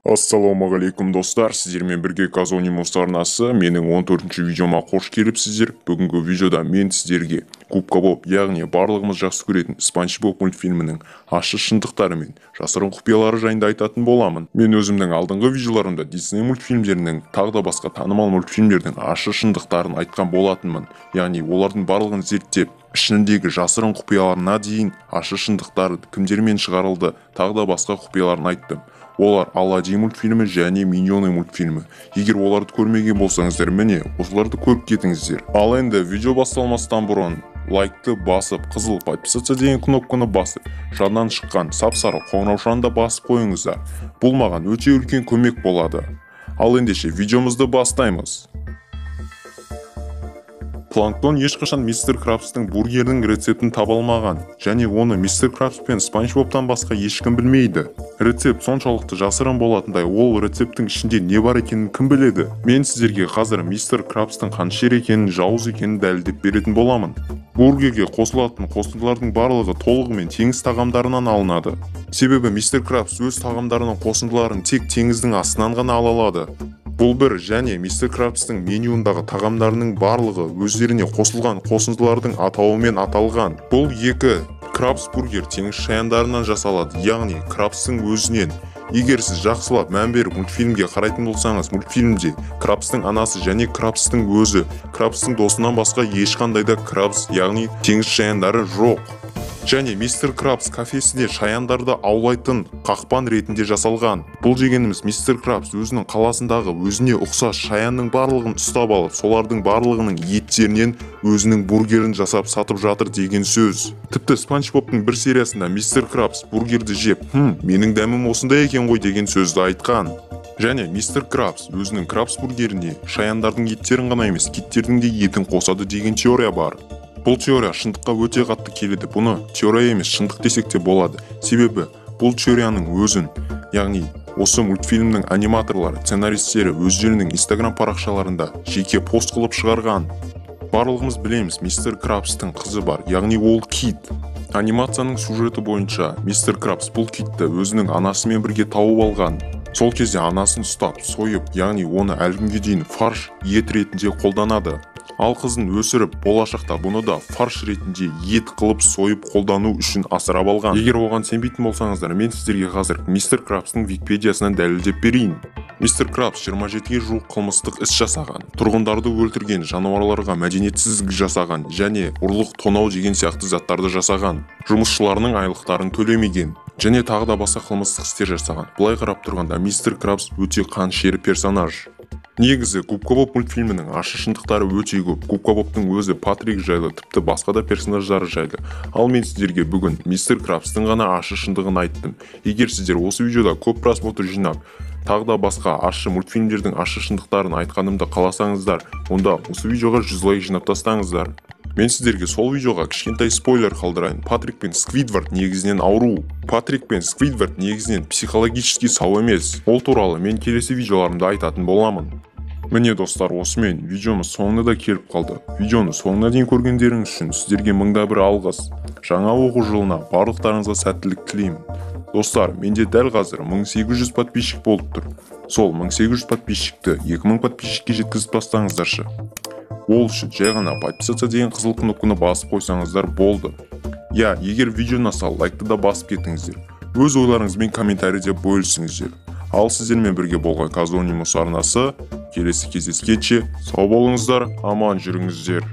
Ассалаумағалейкум достар, сіздермен бірге Казонимус арнасы. Менің 14-ші видеома қош келіпсіздер. Бүгінгі видеода мен сіздерге Губка Боб, яғни барлығымыз жақсы көретін Спанч Боб мультфильмінің ащы шындықтары мен жасырын құпиялары жайында айтатын боламын. Мен өзімнің алдыңғы видеоларымда Disney мультфильмдерінің тағы да басқа танымал мультфильмдердің ащы шындықтарын айтқан болатынмын. Яғни олардың барлығын зерттеп, ішіндегі жасырын құпияларына дейін ащы шындықтары кімдермен шығарылды, тағы да басқа құпияларын айттым. Олар Аладдин мультфильмі және Миньоны мультфильмі. Егер оларды көрмеген болсаңыздар, міне осыларды көріп кетіңіздер. Ал енді видео басталмастан бұрын лайкты басып, қызыл подписаться деген кнопканы басып, жанынан шыққан сап-сары қоңыраушаны да басып қойыңыздар. Бұл маған өте үлкен көмек болады. Ал ендеше видеомызды бастаймыз. Планктон ешқашан мистер Крабстың бургерінің рецептін таба алмаған, және оны мистер Крабс пен Спанч Бобтан басқа ешкім білмейді. Рецепт соншалықты жасырын болатындай, ол рецепттің ішінде не бар екенін кім біледі? Мен сіздерге қазір мистер Крабстың қаншер екенін, жауыз екенін дәлелдеп беретін боламын. Бургерге қосылатын қосындылардың барлығы толығымен теңіз тағамдарынан алынады. Себебі мистер Крабс өз тағамдарының қосындыларын тек теңіздің астынан ғана ала алады. Бұл бір, және мистер Крабстың менюндағы тағамдарының барлығы өздеріне қосылған қосындылардың атауымен аталған. Бұл екі, Крабс бургер теңіз шаяндарынан жасалады, яғни Крабстың өзінен. Егер сіз жақсылап мән беріп мультфильмге қарайтын болсаңыз, мультфильмде Крабстың анасы және Крабстың өзі, Крабстың досынан басқа ешқандай да Крабс, яғни теңіз шаяндары жоқ. Және мистер Крабс кафесінде шаяндарды аулайтын қақпан ретінде жасалған. Бұл дегеніміз мистер Крабс өзінің қаласындағы өзіне ұқсас шаянның барлығын ұстап алып, солардың барлығының еттерінен өзінің бургерін жасап сатып жатыр деген сөз. Тіпті Спанч Бобтың бір сериясында мистер Крабс бургерді жеп, менің дәмім осындай екен ғой деген сөзді айтқан. Және мистер Крабс өзінің Крабс бургеріне шаяндардың еттерін ғана емес, киттердің де етін қосады деген теория бар. Бұл теория шындыққа өте қатты келеді. Бұны теория емес, шындық десек те болады. Себебі бұл теорияның өзін, яғни осы мультфильмнің аниматорлары, сценаристері өздерінің Instagram парақшаларында жеке пост қылып шығарған. Барлығымыз білеміз, мистер Крабстың қызы бар, яғни ол кит. Анимацияның сюжеті бойынша мистер Крабс бұл китті өзінің анасымен бірге тауып алған. Сол кезде анасын ұстап, сойып, яғни оны әлі күнге дейін фарш, ет ретінде қолданады. Ал қызын өсіріп, болашақта бұны да фарш ретінде ет қылып сойып қолдану үшін асырап алған. Егер оған сенбейтін болсаңыздар, мен сіздерге қазір мистер Крабстың Википедиясынан дәлелдеп берейін. Мистер Крабс 27-ге жуық қылмыстық іс жасаған, тұрғындарды өлтірген, жануарларға мәдениетсіздік жасаған және ұрлық, тонау деген сияқты заттарды жасаған. Жұмысшыларының айлықтарын төлемеген және тағы да басқа қылмыстық істер жасаған. Бұлай қарап тұрғанда мистер Крабс өте қаншер персонаж. Негізі Губка Боб мультфильмінің ащы шындықтары өте көп. Губка Бобтың өзі, Патрик жайлы, тіпті басқа да персонаждары жайлы. Ал мен сіздерге бүгін мистер Крабстың ғана ащы шындығын айттым. Егер сіздер осы видеода көп просмотр жинап, тағы да басқа ащы мультфильмдердің ащы шындықтарын айтқанымды қаласаңыздар, онда осы видеоға 100 лайк жинап тастаңыздар. Мен сіздерге сол видеоға кішкентай спойлер қалдырайын. Патрик пен Сквидвард негізінен ауру. Патрик пен Сквидвард негізінен психологически сау емес. Ол туралы мен келесі видеоларымда айтатын боламын. Міне достар, осымен видеомыз соңына да келіп қалды. Видеоны соңына дейін көргендеріңіз үшін сіздерге мыңда бір алғыс. Жаңа оқу жылына барлықтарыңызға сәттілік тілеймін. Достар, менде дәл қазір 1800 подписчик болып тұр. Сол 1800 подписчикті 2000 подписчикке жеткізіп бастаңыздаршы. Ол үшін жай ғана подписаться деген қызыл кнопканы басып қойсаңыздар болды. Егер видео ұнаса, лайкты да басып кетіңіздер. Өз ойларыңызбен комментарийде бөлісіңіздер. Ал сіздермен бірге болған Казонимус арнасы келесі кездескенше сау болыңыздар, аман жүріңіздер.